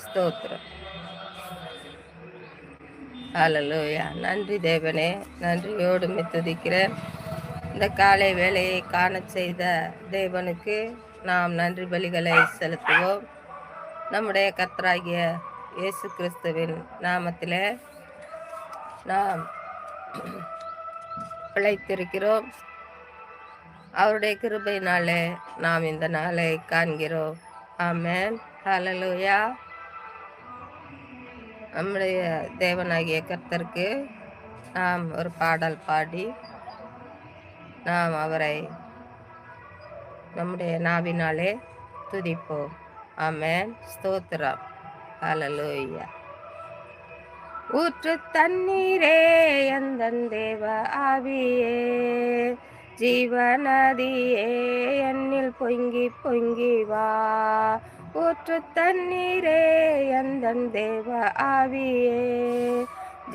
ஸ்தோத்திரம். ஹல்லேலூயா. நன்றி தேவனே, நன்றியோடு துதிக்கிறேன். இந்த காலை வேளையை காண செய்த தேவனுக்கு நாம் நன்றி பலிகளை செலுத்துவோம். நம்முடைய கர்த்தராகிய இயேசு கிறிஸ்துவின் நாமத்திலே நாம் பிழைத்திருக்கிறோம். அவருடைய கிருபையினாலே நாம் இந்த நாளை காண்கிறோம். ஆமென். ஹல்லேலூயா. நம்முடைய தேவனாகிய கர்த்தருக்கு நாம் ஒரு பாடல் பாடி நாம் அவரை நம்முடைய நாவினாலே துதிப்போம். ஆமென். ஸ்தோத்திரம். ஹல்லேலூயா. ஊற்று தண்ணீரே எந்தன் தேவ ஆவியே, ஜீவநதியே என்னில் பொங்கி பொங்கி வா. ஊற்று தண்ணீரே எந்தன் தேவ ஆவியே,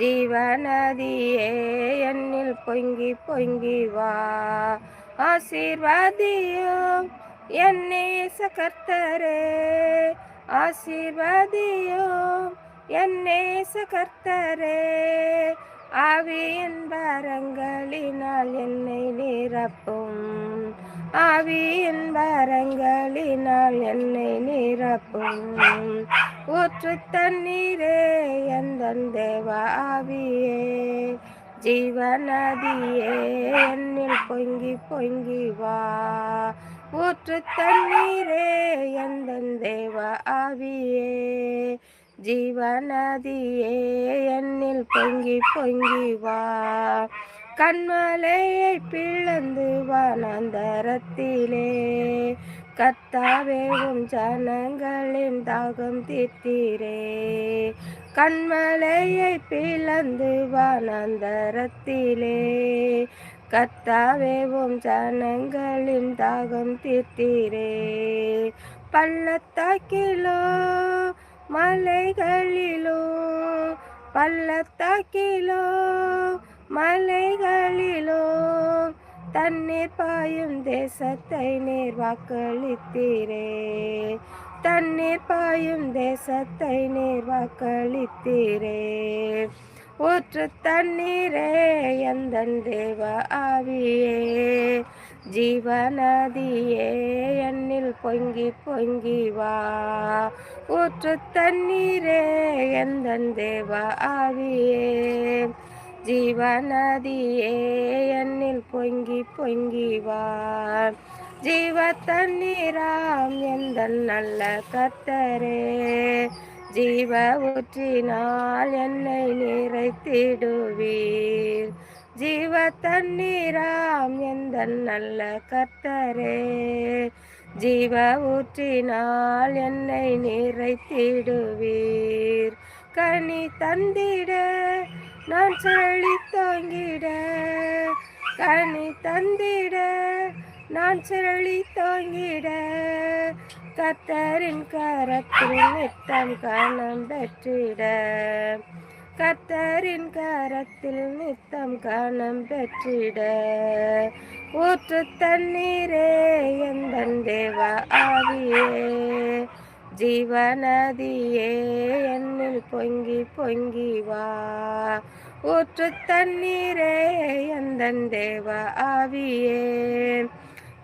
ஜீவநதியே என்னில் பொங்கி பொங்கி வா. ஆசீர்வாதியும் என்னை கர்த்தரே, ஆசீர்வாதியும் என்னை கர்த்தரே, ஆவியின் வரங்களினால் என்னை நிரப்பும், ஆவியின் வரங்களினால் என்னை நிரப்பும். ஊற்று தண்ணீரே எந்தன் தேவ ஆவியே, ஜீவநதியே என்னில் பொங்கி பொங்கி வா. ஊற்று தண்ணீரே எந்தன் தேவ ஆவியே, ஜீவநதியே என்னில் பொங்கி பொங்கி வா. கண்மலையை பிளந்து வனாந்தரத்திலே, கர்த்தாவேவும் ஜனங்களின் தாகம் தீர்த்தீரே. கண்மலையை பிளந்து வனாந்தரத்திலே, கர்த்தாவேவும் ஜனங்களின் தாகம் தீர்த்தீரே. பள்ளத்தாக்கிலோ மலைகளிலோ, பள்ளத்தாக்கிலோ மலைகளிலோ, தண்ணீர் பாயும் தேசத்தை நீர் வாக்களித்தீரே. தண்ணீர் பாயும் தேசத்தை நீர் வாக்களித்தீரே. ஊற்று தண்ணீரே எந்தன் தேவ ஆவியே, ஜீவநதியே என்னில் பொங்கி பொங்கி வா. ஊற்று தண்ணீரே எந்தன் தேவ ஆவியே, ஜீவநதியே என்னில் பொங்கி பொங்கி வா. ஜீவ தண்ணீராம் எந்தன் நல்ல கர்த்தரே, ஜீவ ஊற்றினால் என்னை நிறைத்திடுவீர். ஜீவ தண்ணீராம் எந்தன் நல்ல கர்த்தரே, ஜீவ ஊற்றினால் என்னை நிறைத்திடுவீர். கனி தந்திட நான் செழித்தோங்கிட, கனி தந்திட நான் செழித்தோங்கிட, கர்த்தரின் கரத்தில் நித்தம் கனம் பெற்றிட, கர்த்தரின் கரத்தில் நித்தம் கனம் பெற்றிட. ஊற்று தண்ணீரே எந்தன் தேவ ஆவியே, ஜீவநதியே என்னில் பொங்கி பொங்கி வா. ஊற்று தண்ணீரே எந்தன் தேவ ஆவியே,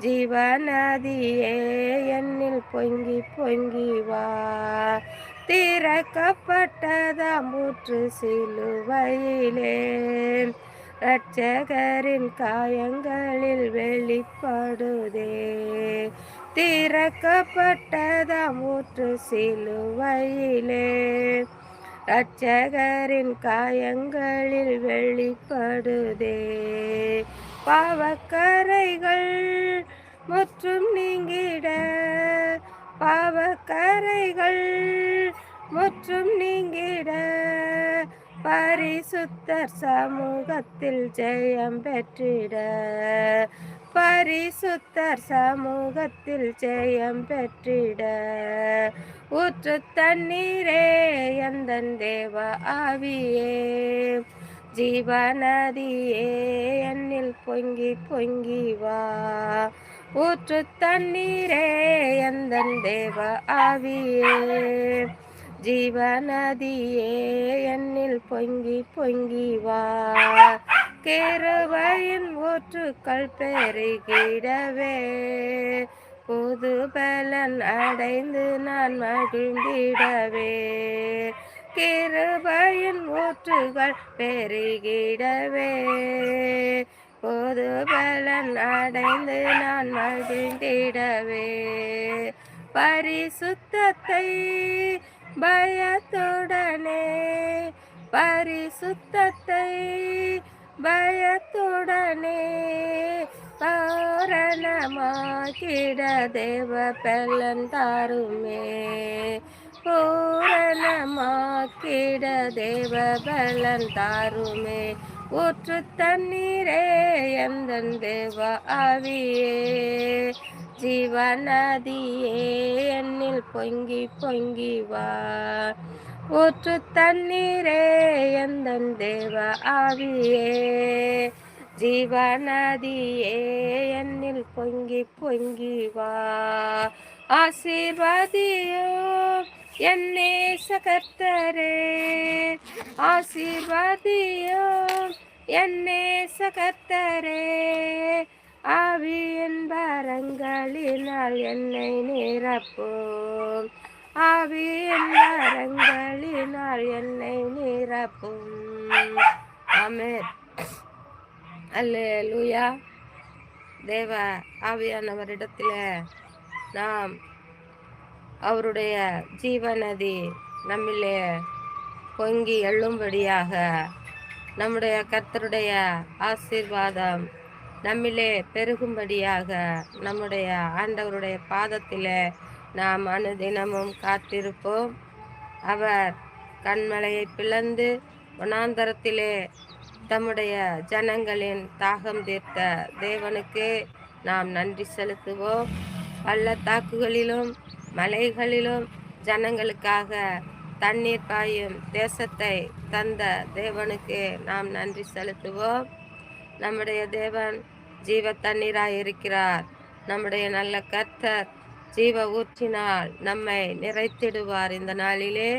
ஜீவநதியே என்னில் பொங்கி பொங்கி வா. திறக்கப்பட்டதாம் ஊற்று சிலுவையிலே, இரட்சகரின் காயங்களில் வெளிப்படுதே. திறக்கப்பட்டதாம் ஊற்று சிலுவையிலே, இரட்சகரின் காயங்களில் வெளிப்படுதே. பாவக்கரைகள் முற்றும் நீங்கிட, பாவக்கரைகள் முற்றும் நீங்கிட, பரிசுத்தர் சமூகத்தில் ஜெயம் பெற்றிட, பரிசுத்தர் சமூகத்தில் ஜெயம் பெற்றிட. ஊற்று தண்ணீரே எந்தன் தேவ ஆவியே, ஜீவநதியே என்னில் பொங்கி பொங்கி வா. ஊற்று தண்ணீரே எந்தன் தேவ ஆவியே, ஜீவநதியே என்னில் பொங்கி பொங்கி வா. கிருபையின் ஊற்றுக்கள் பெருகிடவே புது பலன் அடைந்து நான் மகிழ்ந்திடவே. கிருபையின் ஊற்றுகள் பெருகிடவே புது பலன் அடைந்து நான் மகிழ்ந்திடவே. பரிசுத்தத்தை பயத்துடனே பரிசுத்தத்தை பயத்துடனே பூரணமாக்கிட தேவ பலன் தாருமே. பூரணமாக்கிட தேவ பலன் தாருமே. ஊற்று தண்ணீரே எந்தன் தேவ ஆவியே ஜீவநதியே என்னில் பொங்கி பொங்கி வா. ஊற்று தண்ணீரே எந்தன் தேவ ஆவியே ஜீவநதியே என்னில் பொங்கி பொங்கி வா. ஆசீர்வாதியும் என் நேச கர்த்தரே ஆசீர்வாதியும் என் நேச கர்த்தரே ஆவியின் வரங்களினால் என்னை நிரப்பும். ஆவியின் வரங்களினால் என்னை நிரப்பும். ஆமென். அல்லேலூயா. தேவ ஆவியானவரிடத்தில் நாம் அவருடைய ஜீவநதி நம்மிலே பொங்கி எழும்படியாக நம்முடைய கர்த்தருடைய ஆசீர்வாதம் நம்மிலே பெருகும்படியாக நம்முடைய ஆண்டவருடைய பாதத்திலே நாம் அனுதினமும் காத்திருப்போம். அவர் கண்மலையை பிளந்து வனாந்தரத்திலே தம்முடைய ஜனங்களின் தாகம் தீர்த்த தேவனுக்கு நாம் நன்றி செலுத்துவோம். பள்ளத்தாக்குகளிலும் மலைகளிலும் ஜனங்களுக்காக தண்ணீர் பாயும் தேசத்தை தந்த தேவனுக்கு நாம் நன்றி செலுத்துவோம். நம்முடைய தேவன் ஜீவ தண்ணீராய் இருக்கிறார். நம்முடைய நல்ல கர்த்தர் ஜீவ ஊற்றினால் நம்மை நிறைத்திடுவார். இந்த நாளிலே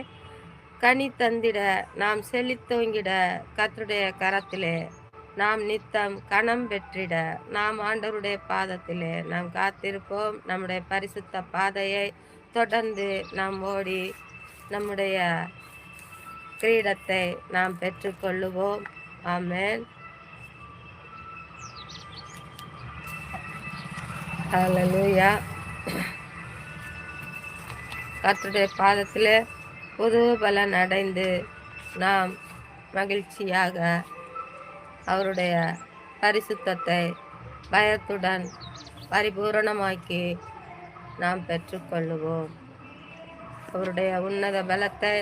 கனி தந்திட நாம் செழித்தோங்கிட கர்த்தருடைய கரத்திலே நாம் நித்தம் கணம் பெற்றிட நாம் ஆண்டவருடைய பாதத்திலே நாம் காத்திருப்போம். நம்முடைய பரிசுத்த பாதையை தொடர்ந்து நாம் ஓடி நம்முடைய கிரீடத்தை நாம் பெற்றுக்கொள்ளுவோம். ஆமென். ஹல்லேலூயா. கர்த்தருடைய பாதத்திலே புது பலன் அடைந்து நாம் மகிழ்ச்சியாக அவருடைய பரிசுத்தத்தை பயத்துடன் பரிபூரணமாக்கி நாம் பெற்றுக்கொள்ளுவோம். அவருடைய உன்னத பலத்தை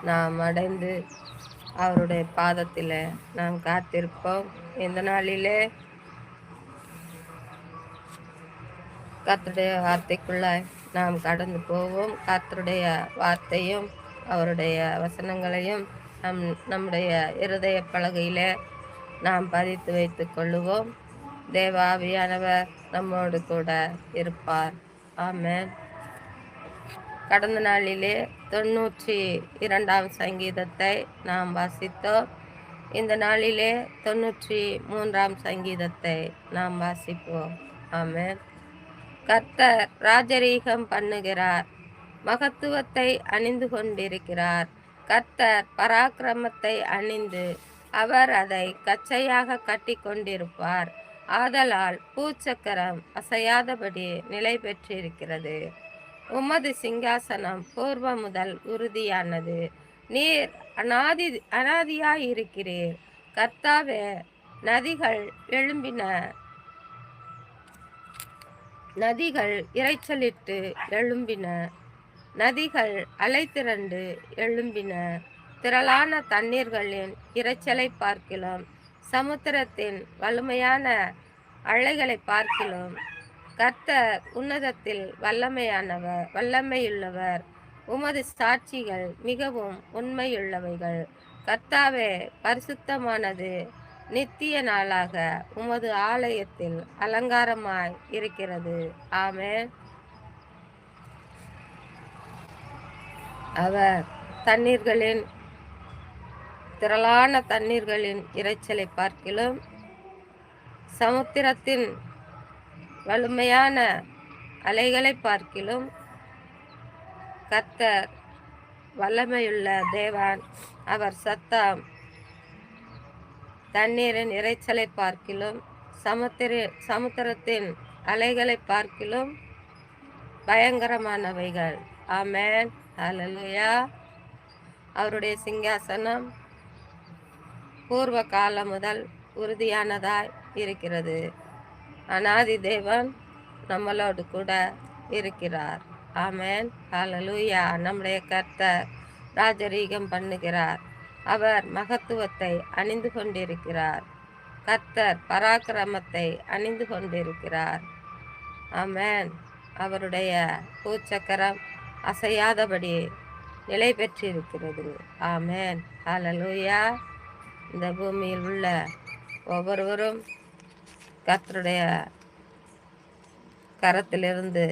நாம் அடைந்து அவருடைய பாதத்தில் நாம் காத்திருப்போம். இந்த நாளிலே கர்த்தருடைய வார்த்தைக்குள்ளாய் நாம் கடந்து போவோம். கர்த்தருடைய வார்த்தையும் அவருடைய வசனங்களையும் நம்முடைய இருதய பலகையிலே நாம் பதித்து வைத்து கொள்ளுவோம். தேவாவியானவர் நம்மோடு கூட இருப்பார். ஆமென். கடந்த நாளிலே 92ஆம் சங்கீதத்தை நாம் வாசித்தோம். இந்த நாளிலே 93ஆம் சங்கீதத்தை நாம் வாசிப்போம். ஆமென். கர்த்தர் ராஜரீகம் பண்ணுகிறார், மகத்துவத்தை அணிந்து கொண்டிருக்கிறார். கர்த்தர் பராக்கிரமத்தை அணிந்து அவர் அதை கச்சையாக கட்டி கொண்டிருப்பார். ஆதலால் பூச்சக்கரம் அசையாதபடி நிலை பெற்றிருக்கிறது. உமது சிங்காசனம் பூர்வ முதல் உறுதியானது. நீர் அனாதியாயிருக்கிறீர். கர்த்தாவே, நதிகள் எழும்பின, நதிகள் இரைச்சலிட்டு எழும்பின, நதிகள் அலைத்திரண்டு எழும்பின. திரளான தண்ணீர்களின் இரைச்சலை பார்க்கிலும் சமுத்திரத்தின் வலிமையான அலைகளை பார்க்கிலும் கர்த்தர் உன்னதத்தில் வல்லமையுள்ளவர். உமது சாட்சிகள் மிகவும் உண்மையுள்ளவைகள். கர்த்தாவே, பரிசுத்தமானது நித்திய நாளாக உமது ஆலயத்தில் அலங்காரமாய் இருக்கிறது. ஆமென். அவர் தண்ணீர்களின் திரளான தண்ணீர்களின் இரைச்சலை பார்க்கிலும் சமுத்திரத்தின் வலிமையான அலைகளை பார்க்கிலும் கர்த்தர் வல்லமையுள்ள தேவன். அவர் சத்தம் தண்ணீரின் இரைச்சலை பார்க்கிலும் சமுத்திரத்தின் அலைகளை பார்க்கிலும் பயங்கரமானவைகள். ஆமென், ஹல்லேலூயா. அவருடைய சிங்காசனம் பூர்வ காலம் முதல் உறுதியானதாய் இருக்கிறது. அநாதி தேவன் நம்மளோடு கூட இருக்கிறார். ஆமென், ஹல்லேலூயா. நம்முடைய கர்த்தர் ராஜரீகம் பண்ணுகிறார். அவர் மகத்துவத்தை அணிந்து கொண்டிருக்கிறார். கர்த்தர் பராக்கிரமத்தை அணிந்து கொண்டிருக்கிறார். ஆமென். அவருடைய பூச்சக்கரம் அசையாதபடி நிலை பெற்றிருக்கிறது. ஆமென், ஹல்லேலூயா. இந்த பூமியில் உள்ள ஒவ்வொருவரும் கர்த்தருடைய கரத்திலிருந்து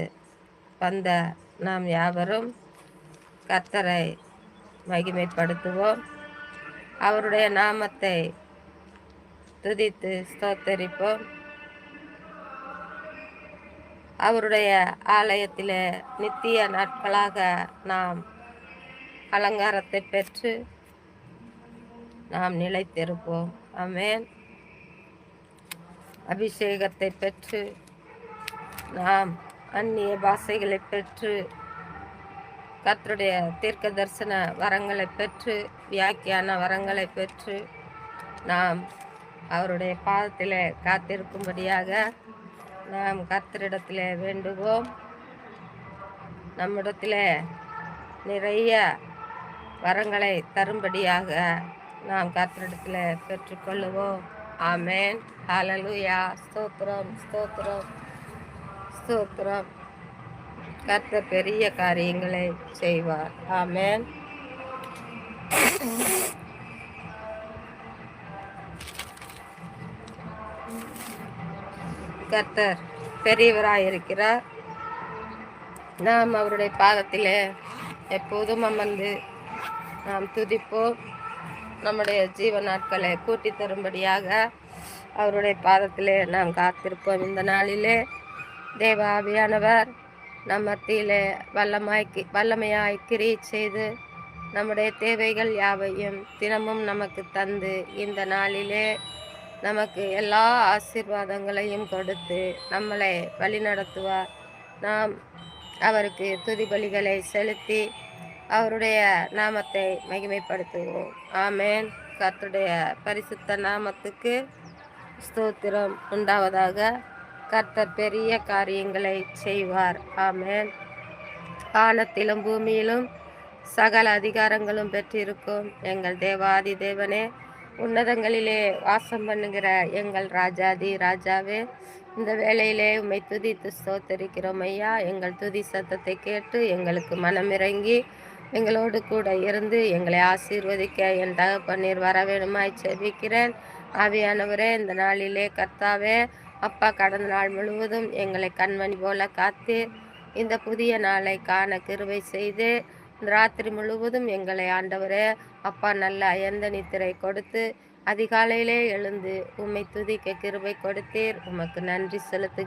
வந்த நாம் யாவரும் கர்த்தரை மகிமைப்படுத்துவோம். அவருடைய நாமத்தை துதித்து ஸ்தோத்தரிப்போம். அவருடைய ஆலயத்திலே நித்திய நாட்களாக நாம் அலங்காரத்தை பெற்று நாம் நிலைத்திருப்போம். ஆமென். அபிஷேகத்தை பெற்று நாம் அந்நிய பாஷைகளை பெற்று கர்த்தருடைய தீர்க்க தரிசன வரங்களை பெற்று வியாக்கியான வரங்களை பெற்று நாம் அவருடைய பாதத்திலே காத்திருக்கும்படியாக நாம் கர்த்தரிடத்திலே வேண்டுவோம். நம்மிடத்திலே நிறைய வரங்களை தரும்படியாக நாம் கர்த்தரிடத்திலே பெற்றுக்கொள்ளுவோம். ஆமென், ஹல்லேலூயா. ஸ்தோத்திரம், ஸ்தோத்திரம், ஸ்தோத்திரம். கர்த்தர் பெரிய காரியங்களை செய்வார். ஆமென். கர்த்தர் பெரியவராயிருக்கிறார். நாம் அவருடைய பாதத்திலே எப்போதும் அமர்ந்து நாம் துதிப்போம். நம்முடைய ஜீவ நாட்களை கூட்டி தரும்படியாக அவருடைய பாதத்திலே நாம் காத்திருப்போம். இந்த நாளிலே தேவ ஆவியானவர் நம் மத்தியிலே வல்லமையாய் கிரியை செய்து நம்முடைய தேவைகள் யாவையும் தினமும் நமக்கு தந்து இந்த நாளிலே நமக்கு எல்லா ஆசீர்வாதங்களையும் கொடுத்து நம்மளை வழிநடத்துவார். நாம் அவருக்கு துதி பலிகளை செலுத்தி அவருடைய நாமத்தை மகிமைப்படுத்துவோம். ஆமென். கர்த்தருடைய பரிசுத்த நாமத்துக்கு ஸ்தோத்திரம் உண்டாவதாக. கர்த்தர் பெரிய காரியங்களை செய்வார். ஆமென். வானத்திலும் பூமியிலும் சகல அதிகாரங்களும் பெற்றிருக்கும் எங்கள் தேவாதி தேவனே, உன்னதங்களிலே வாசம் பண்ணுகிற எங்கள் ராஜாதி ராஜாவே, இந்த வேளையிலே உம்மை துதித்து ஸ்தோத்தரிக்கிறோம் ஐயா. எங்கள் துதி சத்தத்தை கேட்டு எங்களுக்கு மனமிறங்கி எங்களோடு கூட இருந்து எங்களை ஆசீர்வதிக்க என் தகப்பனீர் வர வேணுமாய் செபிக்கிறேன். ஆவியானவரே, இந்த நாளிலே கர்த்தாவே அப்பா, கடந்த நாள் முழுவதும் எங்களை கண்மணி போல காத்து இந்த புதிய நாளை காண கிருபை செய்து இந்த ராத்திரி முழுவதும் எங்களை ஆண்டவரே அப்பா நல்ல அயர்ந்த நித்திரை கொடுத்து அதிகாலையிலே எழுந்து உம்மை துதிக்க கிருபை கொடுத்தீர். உமக்கு நன்றி செலுத்து